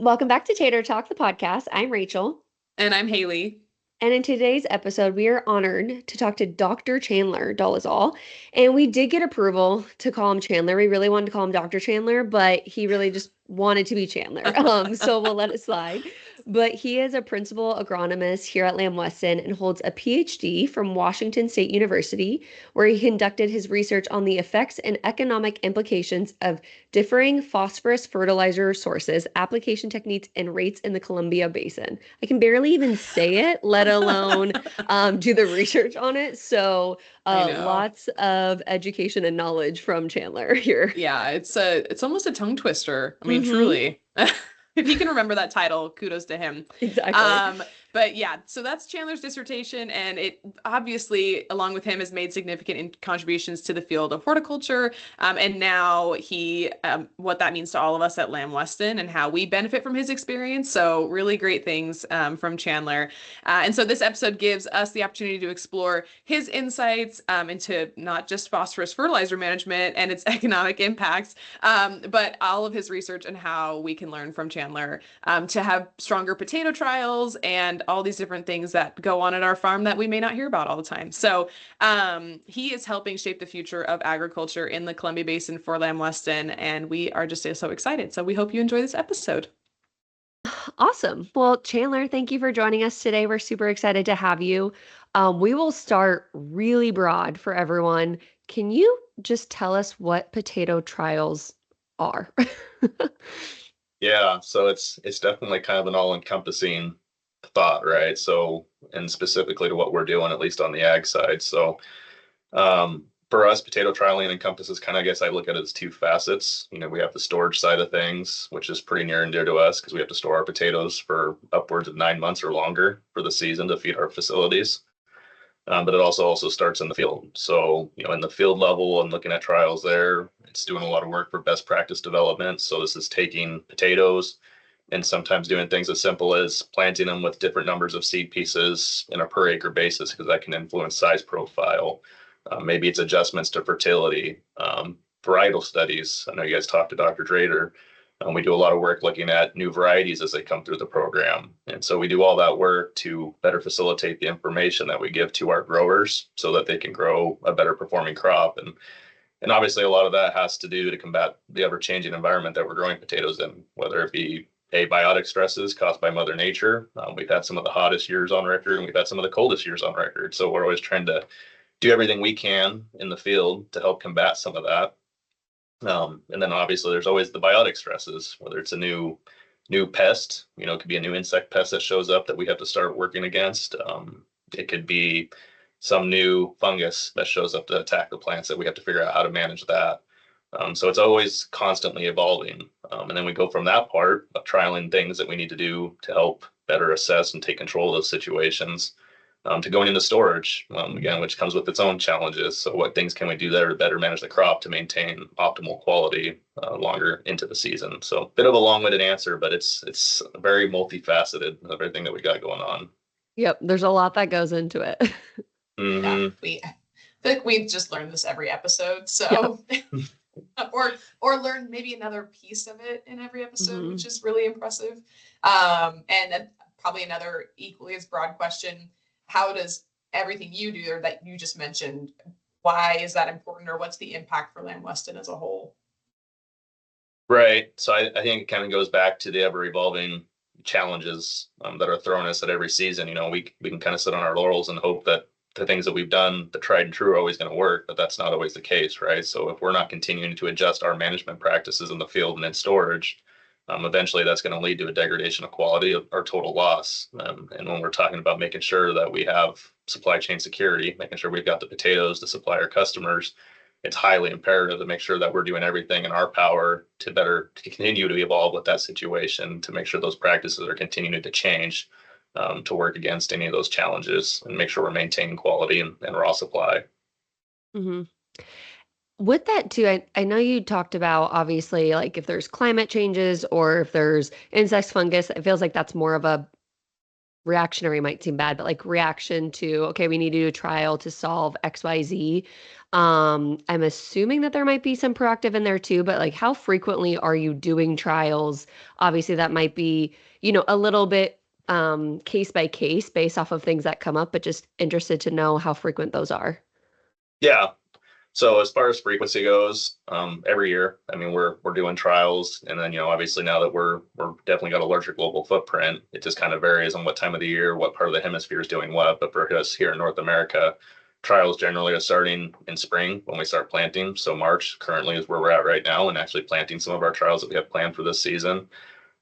Welcome back to Tater Talk, the podcast. I'm Rachel. And I'm Haley. And in today's episode, we are honored to talk to Dr. Chandler Dolezal. And we did get approval to call him Chandler. We really wanted to call him Dr. Chandler, but he really just wanted to be Chandler. So we'll let it slide. But he is a principal agronomist here at Lamb Weston and holds a PhD from Washington State University, where he conducted his research on the effects and economic implications of differing phosphorus fertilizer sources, application techniques, and rates in the Columbia Basin. I can barely even say it, let alone do the research on it. So I know. lots of education and knowledge from Chandler here. Yeah, it's almost a tongue twister. I mean, Mm-hmm. truly. If he can remember that title, kudos to him. Exactly. Um, but yeah, so that's Chandler's dissertation, and it obviously, along with him, has made significant contributions to the field of horticulture. And now what that means to all of us at Lamb Weston and how we benefit from his experience. So really great things from Chandler. And so this episode gives us the opportunity to explore his insights into not just phosphorus fertilizer management and its economic impacts, but all of his research and how we can learn from Chandler to have stronger potato trials and all these different things that go on at our farm that we may not hear about all the time. So he is helping shape the future of agriculture in the Columbia Basin for Lamb Weston, and we are just so excited. So we hope you enjoy this episode. Awesome. Well, Chandler, thank you for joining us today. We're super excited to have you. We will start really broad for everyone. Can you just tell us what potato trials are? Yeah, so it's definitely kind of an all-encompassing thought, right? So, and specifically to what we're doing, at least on the ag side. So, for us, potato trialing encompasses kind of, I guess I look at it as two facets. We have the storage side of things, which is pretty near and dear to us because we have to store our potatoes for upwards of 9 months or longer for the season to feed our facilities. But it also starts in the field. So, in the field level and looking at trials there, it's doing a lot of work for best practice development. So this is taking potatoes and sometimes doing things as simple as planting them with different numbers of seed pieces in a per acre basis, because that can influence size profile. Maybe it's adjustments to fertility, varietal studies. I know you guys talked to Dr. Drader. We do a lot of work looking at new varieties as they come through the program. And so we do all that work to better facilitate the information that we give to our growers so that they can grow a better performing crop. And obviously a lot of that has to do to combat the ever changing environment that we're growing potatoes in, whether it be abiotic stresses caused by Mother Nature. We've had some of the hottest years on record and we've had some of the coldest years on record. So we're always trying to do everything we can in the field to help combat some of that. And then obviously there's always the biotic stresses, whether it's a new pest, it could be a new insect pest that shows up that we have to start working against. It could be some new fungus that shows up to attack the plants that we have to figure out how to manage that. So it's always constantly evolving. And then we go from that part of trialing things that we need to do to help better assess and take control of those situations, to going into storage, again, which comes with its own challenges. So what things can we do there to better manage the crop to maintain optimal quality longer into the season? So a bit of a long-winded answer, but it's very multifaceted of everything that we got going on. Yep, there's a lot that goes into it. Yeah, Mm-hmm. I feel like we just learned this every episode. Yeah. So or learn maybe another piece of it in every episode, Mhm. which is really impressive. And then probably another equally as broad question: how does everything you do or that you just mentioned, why is that important, or what's the impact for Lamb Weston as a whole? Right. So I think it kind of goes back to the ever evolving challenges that are thrown at us at every season. We can kind of sit on our laurels and hope that the things that we've done, the tried and true, are always going to work, but that's not always the case, right? So if we're not continuing to adjust our management practices in the field and in storage, eventually that's going to lead to a degradation of quality or total loss. And when we're talking about making sure that we have supply chain security, making sure we've got the potatoes to supply our customers, it's highly imperative to make sure that we're doing everything in our power to continue to evolve with that situation, to make sure those practices are continuing to change, to work against any of those challenges and make sure we're maintaining quality and raw supply. Mhm. With that too, I know you talked about obviously like if there's climate changes or if there's insects, fungus, it feels like that's more of a reactionary might seem bad, but like reaction to, okay, we need to do a trial to solve XYZ. I'm assuming that there might be some proactive in there too, but like how frequently are you doing trials? Obviously, that might be, a little bit case by case based off of things that come up, but just interested to know how frequent those are. Yeah. So as far as frequency goes, every year, I mean, we're doing trials, and then obviously now that we're definitely got a larger global footprint, it just kind of varies on what time of the year, what part of the hemisphere is doing what. But for us here in North America, trials generally are starting in spring when we start planting. So March currently is where we're at right now, and actually planting some of our trials that we have planned for this season.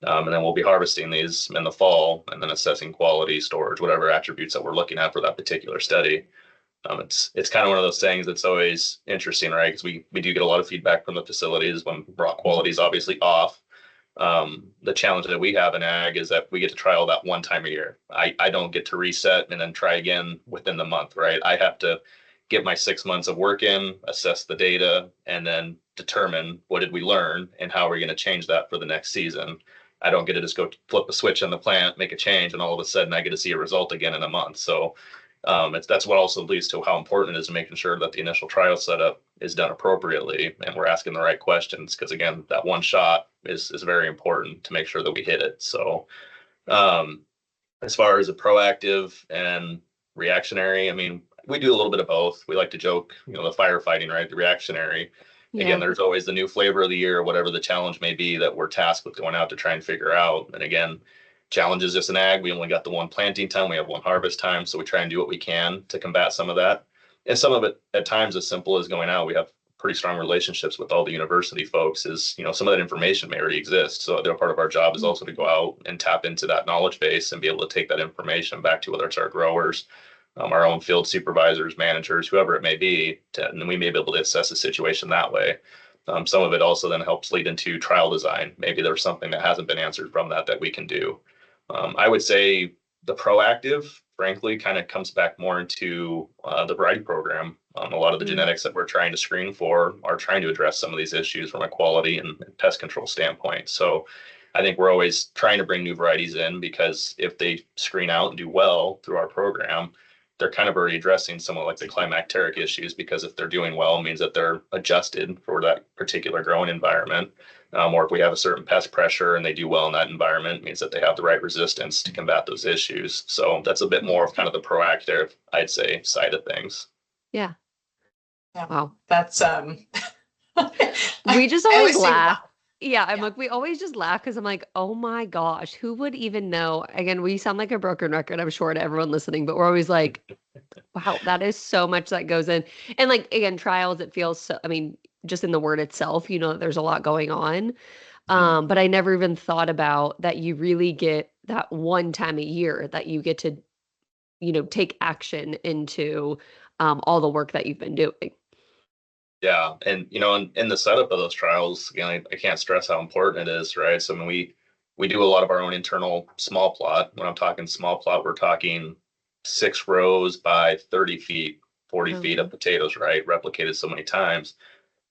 And then we'll be harvesting these in the fall, and then assessing quality, storage, whatever attributes that we're looking at for that particular study. It's kind of one of those things that's always interesting, right? Because we do get a lot of feedback from the facilities when rock quality is obviously off. The challenge that we have in ag is that we get to trial that one time a year. I don't get to reset and then try again within the month, right? I have to get my 6 months of work in, assess the data, and then determine what did we learn and how are we going to change that for the next season. I don't get to just go flip a switch on the plant, make a change, and all of a sudden I get to see a result again in a month. So that's what also leads to how important it is making sure that the initial trial setup is done appropriately and we're asking the right questions. Because again, that one shot is very important to make sure that we hit it. So um, as far as a proactive and reactionary, I mean, we do a little bit of both. We like to joke, the firefighting, right? The reactionary. Yeah. Again, there's always the new flavor of the year, whatever the challenge may be that we're tasked with going out to try and figure out. And again, challenges just in ag. We only got the one planting time. We have one harvest time. So we try and do what we can to combat some of that. And some of it at times as simple as going out. We have pretty strong relationships with all the university folks is, some of that information may already exist. So they're part of our job is also to go out and tap into that knowledge base and be able to take that information back to whether it's our growers, our own field supervisors, managers, whoever it may be, and we may be able to assess the situation that way. Some of it also then helps lead into trial design. Maybe there's something that hasn't been answered from that we can do. I would say the proactive, frankly, kind of comes back more into the variety program. A lot of the genetics that we're trying to screen for are trying to address some of these issues from a quality and pest control standpoint. So I think we're always trying to bring new varieties in because if they screen out and do well through our program, they're kind of already addressing somewhat like the climacteric issues, because if they're doing well, it means that they're adjusted for that particular growing environment. Or if we have a certain pest pressure and they do well in that environment, it means that they have the right resistance to combat those issues. So that's a bit more of kind of the proactive, I'd say, side of things. Yeah. Yeah. Wow. That's We just always say, laugh. wow. Yeah, I'm Yeah. like, we always just laugh because I'm like, oh my gosh, who would even know? Again, we sound like a broken record, I'm sure, to everyone listening, but we're always like, wow, that is so much that goes in. And like, again, trials, it feels so, I mean, just in the word itself, that there's a lot going on. But I never even thought about that you really get that one time a year that you get to, take action into all the work that you've been doing. Yeah. And, in the setup of those trials, again, I can't stress how important it is, right? So, I mean, we do a lot of our own internal small plot. When I'm talking small plot, we're talking 6 rows by 30 feet, 40 feet of potatoes, right? Replicated so many times.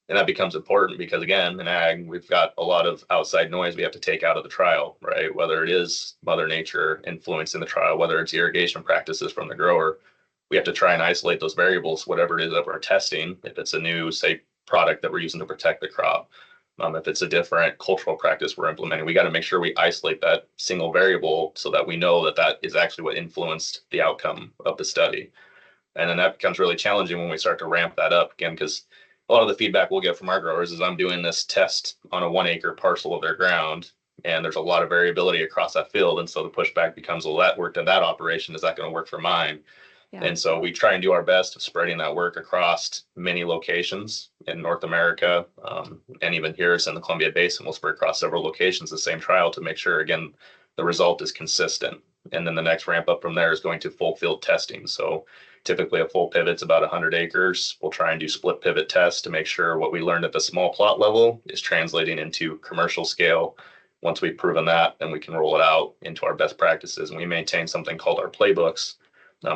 And that becomes important because, again, in ag, we've got a lot of outside noise we have to take out of the trial, right? Whether it is Mother Nature influencing the trial, whether it's irrigation practices from the grower, we have to try and isolate those variables, whatever it is that we're testing. If it's a new, say, product that we're using to protect the crop, if it's a different cultural practice we're implementing, we got to make sure we isolate that single variable so that we know that is actually what influenced the outcome of the study. And then that becomes really challenging when we start to ramp that up again, because a lot of the feedback we'll get from our growers is I'm doing this test on a 1 acre parcel of their ground, and there's a lot of variability across that field. And so the pushback becomes, well, that worked in that operation. Is that going to work for mine? Yeah. And so we try and do our best of spreading that work across many locations in North America. And even here in the Columbia Basin, we'll spread across several locations the same trial to make sure, again, the result is consistent. And then the next ramp up from there is going to full field testing. So typically a full pivot's about 100 acres. We'll try and do split pivot tests to make sure what we learned at the small plot level is translating into commercial scale. Once we've proven that, then we can roll it out into our best practices. And we maintain something called our playbooks.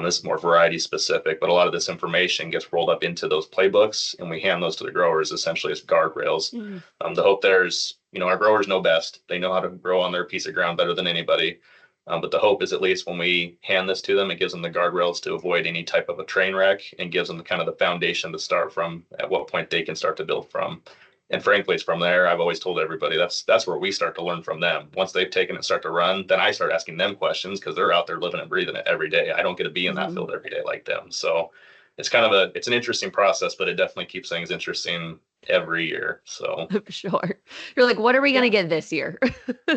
This is more variety specific, but a lot of this information gets rolled up into those playbooks, and we hand those to the growers essentially as guardrails. The hope there is, our growers know best. They know how to grow on their piece of ground better than anybody. But the hope is at least when we hand this to them, it gives them the guardrails to avoid any type of a train wreck and gives them the kind of the foundation to start from, at what point they can start to build from. And frankly, it's from there. I've always told everybody that's where we start to learn from them. Once they've taken it and start to run, then I start asking them questions because they're out there living and breathing it every day. I don't get to be in that field every day like them. So it's kind of it's an interesting process, but it definitely keeps things interesting every year. So For sure. You're like, what are we going to get this year?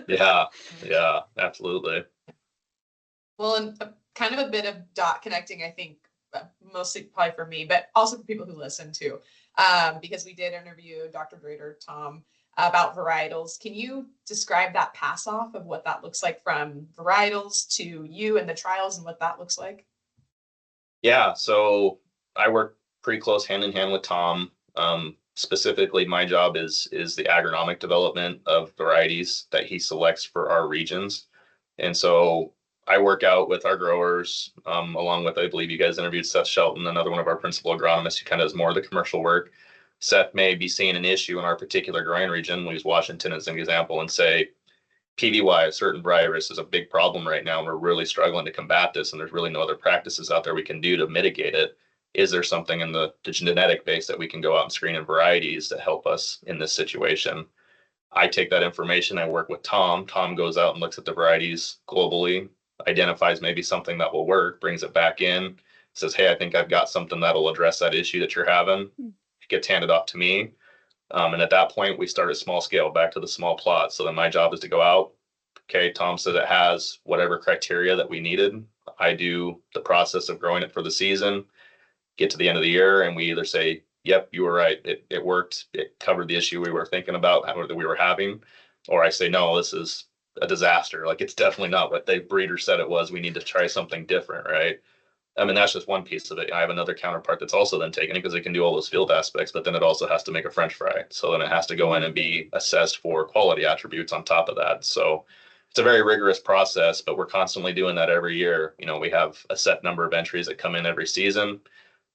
yeah, absolutely. Well, and kind of a bit of dot connecting, I think, mostly probably for me, but also for people who listen too, because we did interview Dr. Drader, Tom, about varietals. Can you describe that pass off of what that looks like from varietals to you and the trials and what that looks like? Yeah, so I work pretty close hand in hand with Tom. Specifically, my job is the agronomic development of varieties that he selects for our regions. And so I work out with our growers, along with, I believe you guys interviewed Seth Shelton, another one of our principal agronomists who kind of does more of the commercial work. Seth may be seeing an issue in our particular growing region. We use Washington as an example and say, PVY, a certain virus, is a big problem right now. We're really struggling to combat this, and there's really no other practices out there we can do to mitigate it. Is there something in the genetic base that we can go out and screen in varieties to help us in this situation? I take that information, I work with Tom. Tom goes out and looks at the varieties globally, identifies maybe something that will work, brings it back in, says, hey, I think I've got something that'll address that issue that you're having. It gets handed off to me. And at that point, we start at small scale, back to the small plot. So then my job is to go out. Okay, Tom said it has whatever criteria that we needed. I do the process of growing it for the season, get to the end of the year, and we either say, yep, you were right. It worked. It covered the issue we were thinking about, or that we were having. Or I say, no, this is a disaster. Like, it's definitely not what the breeder said it was. We need to try something different, right? I mean, that's just one piece of it. I have another counterpart that's also then taken it because it can do all those field aspects, but then it also has to make a French fry. So then it has to go in and be assessed for quality attributes on top of that. So it's a very rigorous process, but we're constantly doing that every year. You know, we have a set number of entries that come in every season.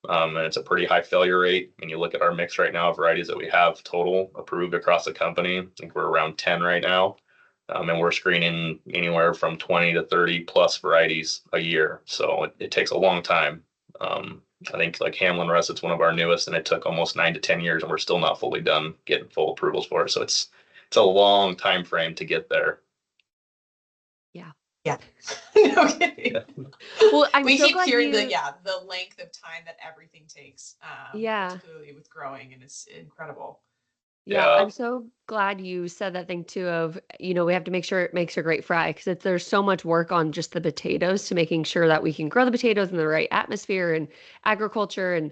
And it's a pretty high failure rate. When you look at our mix right now of varieties that we have total approved across the company, I think we're around 10 right now. And we're screening anywhere from 20 to 30 plus varieties a year. So it takes a long time. I think like Hamlin Russ, it's one of our newest, and it took almost 9 to 10 years, and we're still not fully done getting full approvals for it. So it's a long time frame to get there. Yeah. No kidding. Well, we keep hearing the length of time that everything takes. Particularly with growing, and it's incredible. Yeah, I'm so glad you said that thing too of, we have to make sure it makes a great fry because there's so much work on just the potatoes to making sure that we can grow the potatoes in the right atmosphere and agriculture and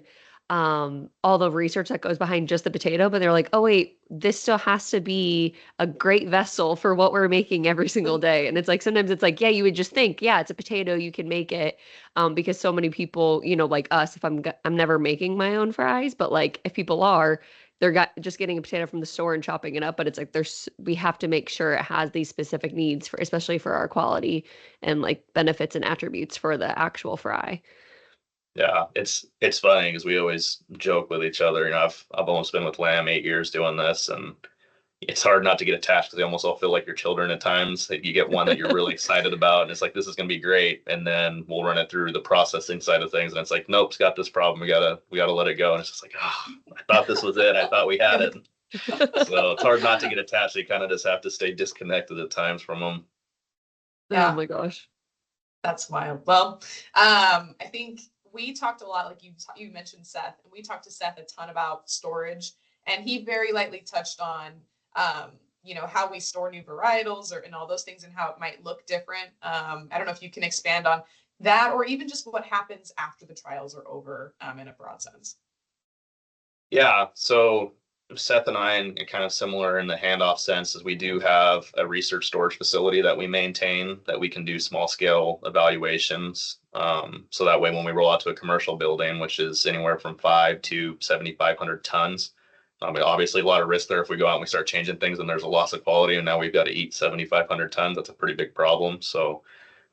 all the research that goes behind just the potato. But they're like, oh, wait, this still has to be a great vessel for what we're making every single day. And it's like, sometimes it's like, yeah, you would just think, yeah, it's a potato, you can make it. Because so many people, like us, if I'm never making my own fries, but like if people are, they're just getting a potato from the store and chopping it up, but it's like we have to make sure it has these specific needs for, especially for our quality and like benefits and attributes for the actual fry. Yeah, it's funny because we always joke with each other. I've almost been with Lamb 8 years doing this, and it's hard not to get attached because they almost all feel like your children at times. That you get one that you're really excited about, and it's like, this is going to be great, and then we'll run it through the processing side of things, and it's like, nope, it's got this problem. We gotta let it go, and it's just like, oh, I thought this was it. I thought we had it. So it's hard not to get attached. You kind of just have to stay disconnected at times from them. Yeah. Oh my gosh, that's wild. Well, I think we talked a lot, like you mentioned Seth, and we talked to Seth a ton about storage, and he very lightly touched on how we store new varietals and all those things and how it might look different. I don't know if you can expand on that, or even just what happens after the trials are over, in a broad sense. Yeah, so Seth and I, and kind of similar in the handoff sense, is we do have a research storage facility that we maintain that we can do small scale evaluations. So that way, when we roll out to a commercial building, which is anywhere from 5 to 7,500 tons, obviously a lot of risk there. If we go out and we start changing things and there's a loss of quality, and now we've got to eat 7,500 tons, that's a pretty big problem. So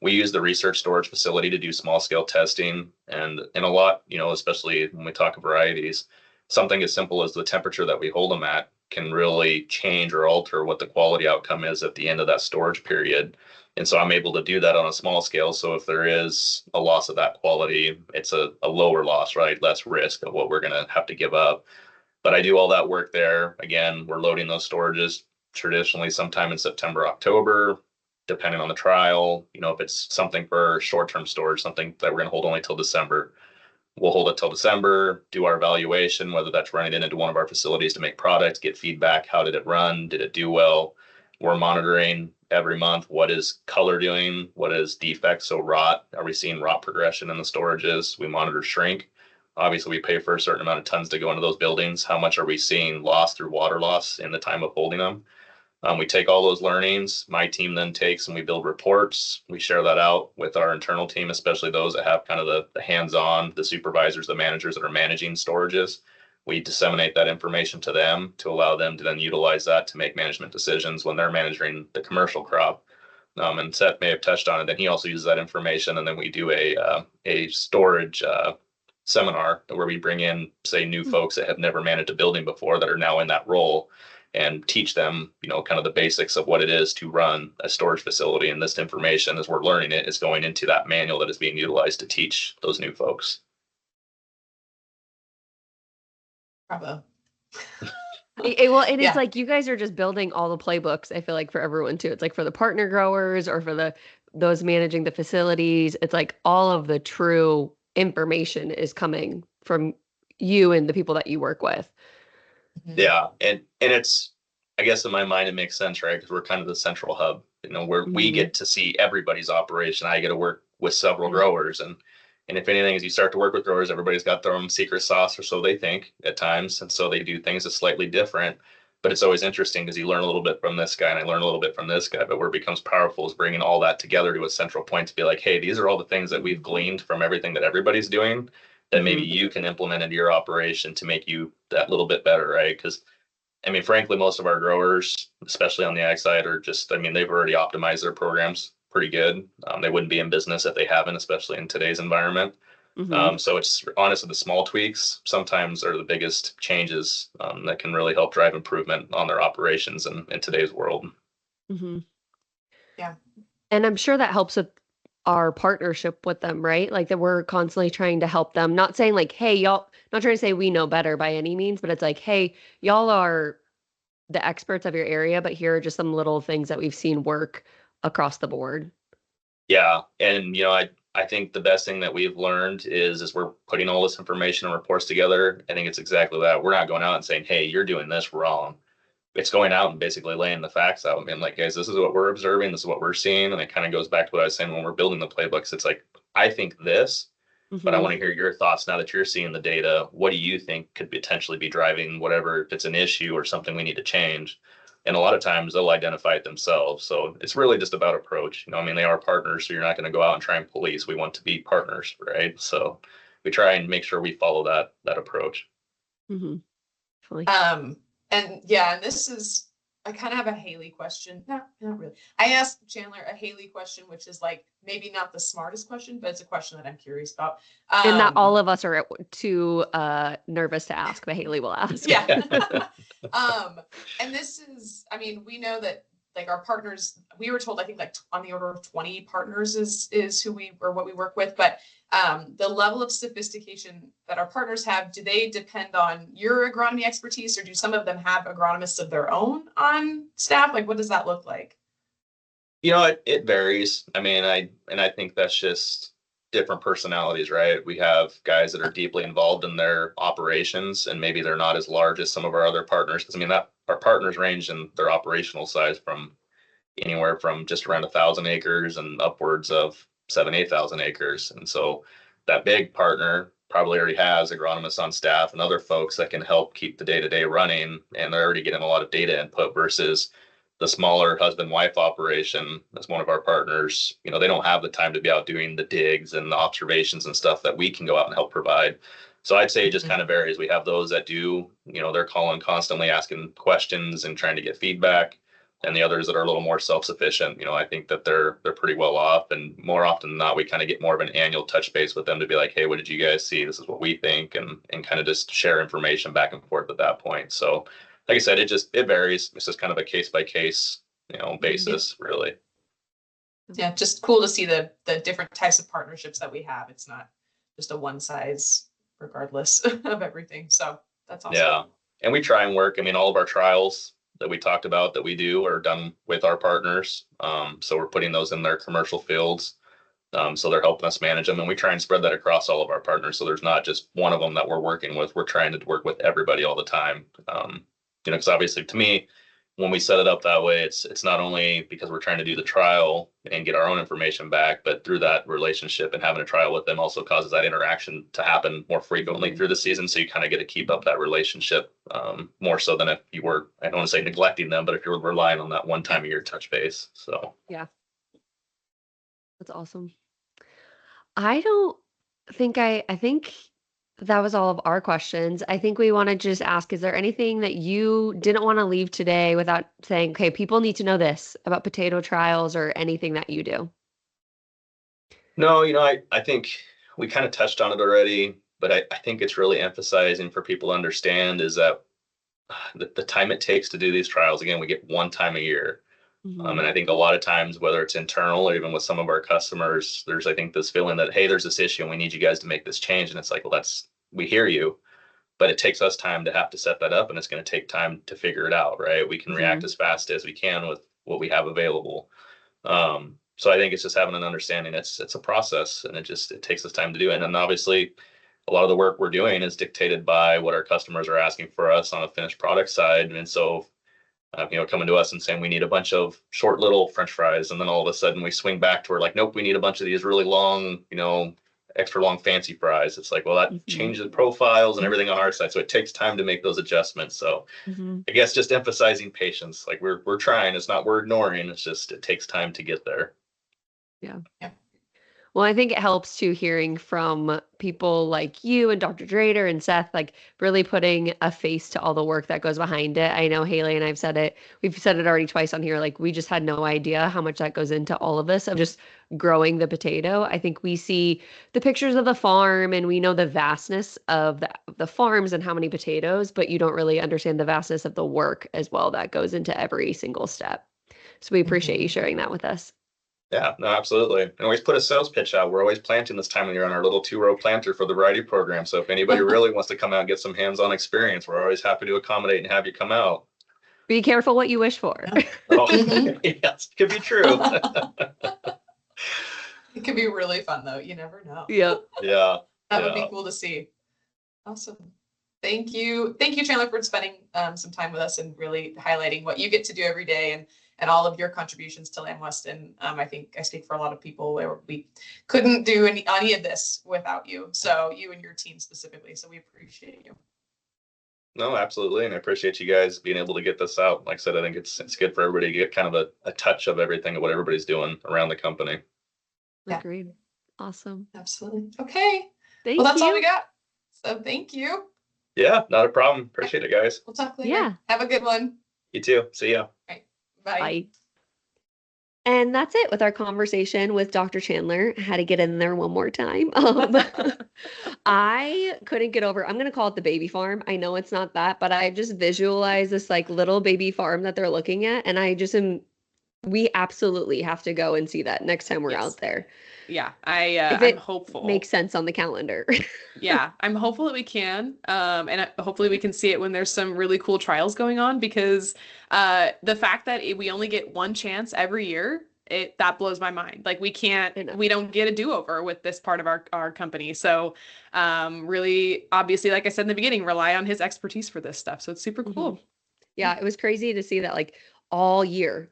we use the research storage facility to do small scale testing, and in a lot, especially when we talk varieties, something as simple as the temperature that we hold them at can really change or alter what the quality outcome is at the end of that storage period. And so I'm able to do that on a small scale. So if there is a loss of that quality, it's a lower loss, right? Less risk of what we're going to have to give up. But I do all that work there. Again, we're loading those storages traditionally sometime in September, October, depending on the trial. If it's something for short-term storage, something that we're going to hold only till December, we'll hold it till December, do our evaluation, whether that's running it into one of our facilities to make products, get feedback. How did it run? Did it do well? We're monitoring every month. What is color doing? What is defects? So rot, are we seeing rot progression in the storages? We monitor shrink. Obviously, we pay for a certain amount of tons to go into those buildings. How much are we seeing loss through water loss in the time of holding them? We take all those learnings. My team then takes and we build reports. We share that out with our internal team, especially those that have kind of the hands-on, the supervisors, the managers that are managing storages. We disseminate that information to them to allow them to then utilize that to make management decisions when they're managing the commercial crop. And Seth may have touched on it. Then he also uses that information, and then we do a storage seminar where we bring in, say, new folks that have never managed a building before that are now in that role, and teach them, kind of the basics of what it is to run a storage facility. And this information, as we're learning it, is going into that manual that is being utilized to teach those new folks. Bravo. Well, and it's like you guys are just building all the playbooks, I feel like, for everyone too. It's like for the partner growers or for those managing the facilities. It's like all of the true information is coming from you and the people that you work with. Yeah. And it's, I guess in my mind, it makes sense, right? Because we're kind of the central hub, where we get to see everybody's operation. I get to work with several growers. And if anything, as you start to work with growers, everybody's got their own secret sauce, or so they think at times. And so they do things that's slightly different. But it's always interesting because you learn a little bit from this guy and I learn a little bit from this guy. But where it becomes powerful is bringing all that together to a central point to be like, hey, these are all the things that we've gleaned from everything that everybody's doing that maybe you can implement into your operation to make you that little bit better, right? Because I mean, frankly, most of our growers, especially on the ag side, are just, they've already optimized their programs pretty good. They wouldn't be in business if they haven't, especially in today's environment. So it's honestly the small tweaks sometimes are the biggest changes that can really help drive improvement on their operations in today's world. Yeah. And I'm sure that helps with our partnership with them, right? Like that we're constantly trying to help them, not saying like, hey, y'all, not trying to say we know better by any means, but it's like, hey, y'all are the experts of your area, but here are just some little things that we've seen work across the board. Yeah. And, I think the best thing that we've learned is we're putting all this information and reports together. I think it's exactly that. We're not going out and saying, hey, you're doing this wrong. It's going out and basically laying the facts out and being like, guys, this is what we're observing. This is what we're seeing. And it kind of goes back to what I was saying when we're building the playbooks. It's like, I think this, but I want to hear your thoughts now that you're seeing the data. What do you think could potentially be driving whatever, if it's an issue or something we need to change? And a lot of times they'll identify it themselves. So it's really just about approach. They are partners, so you're not going to go out and try and police. We want to be partners, right? So we try and make sure we follow that approach. And this is, I kind of have a Haley question. No, not really. I asked Chandler a Haley question, which is like maybe not the smartest question, but it's a question that I'm curious about. And that all of us are too nervous to ask, but Haley will ask. Yeah. And this is, we know that like our partners, we were told, I think like on the order of 20 partners is who what we work with, but the level of sophistication that our partners have, do they depend on your agronomy expertise, or do some of them have agronomists of their own on staff? Like, what does that look like? It varies. I think that's just different personalities, right? We have guys that are deeply involved in their operations, and maybe they're not as large as some of our other partners. Because our partners range in their operational size from anywhere from just around 1,000 acres and upwards of 7,000-8,000 acres. And so that big partner probably already has agronomists on staff and other folks that can help keep the day-to-day running, and they're already getting a lot of data input versus the smaller husband-wife operation. As one of our partners, they don't have the time to be out doing the digs and the observations and stuff that we can go out and help provide. So I'd say it just kind of varies. We have those that do, they're calling constantly, asking questions and trying to get feedback. And the others that are a little more self-sufficient, I think that they're pretty well off. And more often than not, we kind of get more of an annual touch base with them to be like, hey, what did you guys see? This is what we think, and kind of just share information back and forth at that point. So like I said, it varies. It's just kind of a case by case, basis, really. Yeah, just cool to see the different types of partnerships that we have. It's not just a one size regardless of everything. So that's awesome. Yeah. And we try and work. I mean, all of our trials that we talked about that we do are done with our partners. So we're putting those in their commercial fields. So they're helping us manage them, and we try and spread that across all of our partners. So there's not just one of them that we're working with. We're trying to work with everybody all the time. Because obviously to me, when we set it up that way, it's not only because we're trying to do the trial and get our own information back, but through that relationship and having a trial with them also causes that interaction to happen more frequently through the season. So you kind of get to keep up that relationship more so than if you were, I don't want to say neglecting them, but if you were relying on that one time a year touch base. So Yeah. That's awesome. I think that was all of our questions. I think we want to just ask, is there anything that you didn't want to leave today without saying, okay, people need to know this about potato trials or anything that you do? no, I think we kind of touched on it already, but I think it's really emphasizing for people to understand is that the time it takes to do these trials, again, we get one time a year. And I think a lot of times, whether it's internal or even with some of our customers, there's, I think, this feeling that, hey, there's this issue and we need you guys to make this change. And it's like, well, we hear you, but it takes us time to have to set that up, and it's going to take time to figure it out, right? We can react as fast as we can with what we have available. So I think it's just having an understanding it's a process, and it takes us time to do it. And then obviously a lot of the work we're doing is dictated by what our customers are asking for us on a finished product side. And so coming to us and saying we need a bunch of short little French fries, and then all of a sudden we swing back to her like, nope, we need a bunch of these really long, extra long fancy fries. It's like, well, that changes profiles and everything on our side, so it takes time to make those adjustments. So I guess just emphasizing patience. Like we're trying. It's not we're ignoring. It's just it takes time to get there. Yeah. Well, I think it helps too hearing from people like you and Dr. Drader and Seth, like really putting a face to all the work that goes behind it. I know Haley and I've said it. We've said it already twice on here. Like we just had no idea how much that goes into all of this of just growing the potato. I think we see the pictures of the farm and we know the vastness of the farms and how many potatoes, but you don't really understand the vastness of the work as well that goes into every single step. So we appreciate you sharing that with us. Yeah, no, absolutely. And always put a sales pitch out. We're always planting this time of year on our little 2-row planter for the variety program. So if anybody really wants to come out and get some hands-on experience, we're always happy to accommodate and have you come out. Be careful what you wish for. Oh, yes, could be true. It could be really fun though. You never know. Yep. Yeah. That would be cool to see. Awesome. Thank you, Chandler, for spending some time with us and really highlighting what you get to do every day and all of your contributions to Lamb Weston. I think I speak for a lot of people where we couldn't do any of this without you. So you and your team specifically. So we appreciate you. No, absolutely. And I appreciate you guys being able to get this out. Like I said, I think it's good for everybody to get kind of a touch of everything of what everybody's doing around the company. Yeah. Agreed. Awesome. Absolutely. Okay. Thank That's you. all we got. So thank you. Yeah, not a problem. Appreciate it, guys. We'll talk later. Yeah. Have a good one. You too. See ya. All right. Bye. Bye. And that's it with our conversation with Dr. Chandler. I had to get in there one more time. I couldn't get over, I'm going to call it the baby farm. I know it's not that, but I just visualize this like little baby farm that they're looking at. And I just we absolutely have to go and see that next time we're out there. Yeah, I'm hopeful. Makes sense on the calendar. Yeah, I'm hopeful that we can. And hopefully we can see it when there's some really cool trials going on, because the fact that we only get one chance every year, that blows my mind. Like we don't get a do-over with this part of our company. So really, obviously, like I said in the beginning, rely on his expertise for this stuff. So it's super cool. Yeah, it was crazy to see that like all year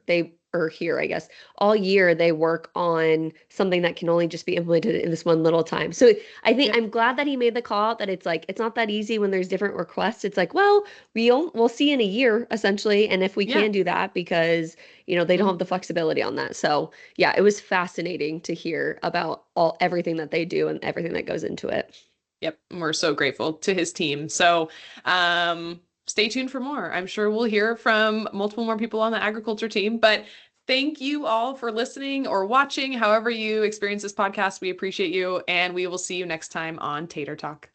all year they work on something that can only just be implemented in this one little time. So I think I'm glad that he made the call that it's like, it's not that easy when there's different requests. It's like, well, we'll see in a year essentially. And if we can do that, because, they don't have the flexibility on that. So yeah, it was fascinating to hear about everything that they do and everything that goes into it. Yep. We're so grateful to his team. So, stay tuned for more. I'm sure we'll hear from multiple more people on the agriculture team, but thank you all for listening or watching. However you experience this podcast, we appreciate you, and we will see you next time on Tater Talk.